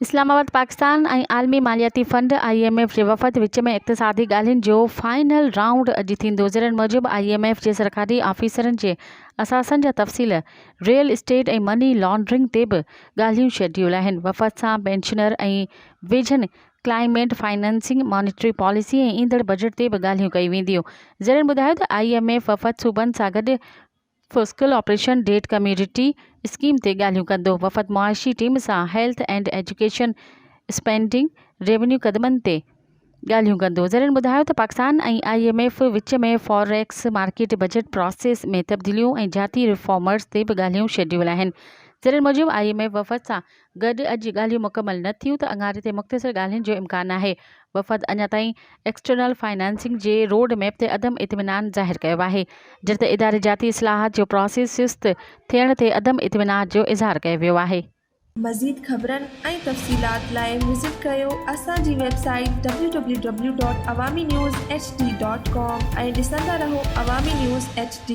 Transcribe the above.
इस्लामाबाद पाकिस्तान ऐं आलमी मालियाती fund IMF जे वफ़द विच में इक़्तिसादी ॻाल्हियुनि जो फाइनल राउंड अॼु थींदो। ज़रनि मूजिबि IMF जे सरकारी ऑफिसरनि जे असासनि जा तफ़सील रियल इस्टेट ऐं मनी लॉन्ड्रिंग ते बि ॻाल्हियूं शेड्यूल आहिनि। वफ़द सां पेंशनर ऐं vision climate financing monetary policy ऐं ईंदड़ बजट ते बि ॻाल्हियूं कई वेंदियूं। ज़रनि ॿुधायो त IMF वफ़द सूबनि सां गॾु fiscal operation debt community scheme ते ॻाल्हियूं कंदो। वफ़द मुआशी टीम सां health and education spending revenue क़दमनि ते ॻाल्हियूं कंदो। ज़रनि ॿुधायो त पाकिस्तान ऐं IMF विच में फॉरेक्स मार्केट बजट प्रोसेस में तब्दीलियूं ऐं जाती रिफॉर्मर्स ते बि ॻाल्हियूं शेड्यूल आहिनि। ज़रनि मूजिबि IMF वफ़द सां गॾु अॼु ॻाल्हियूं मुकमल न थियूं त अङारे ते मुख़्तसिर ॻाल्हियुनि जो इम्कान आहे। वफ़द अञा ताईं एक्सटर्नल फाइनेंसिंग जे रोड मैप ते अदम इत्मीनान ज़ाहिर कयो आहे, जॾहिं त इदारे जाती इस्लाहात जो प्रोसेस सुस्त थियण ते अदम इत्मीनान जो इज़हार कयो वियो आहे। मज़ीद ख़बरनि ऐं तफ़सीलात लाइ विज़िट कयो असांजी वेबसाइट www.awamiNewsHD.com ऐं ॾिसंदा रहो अवामी न्यूज़ HD।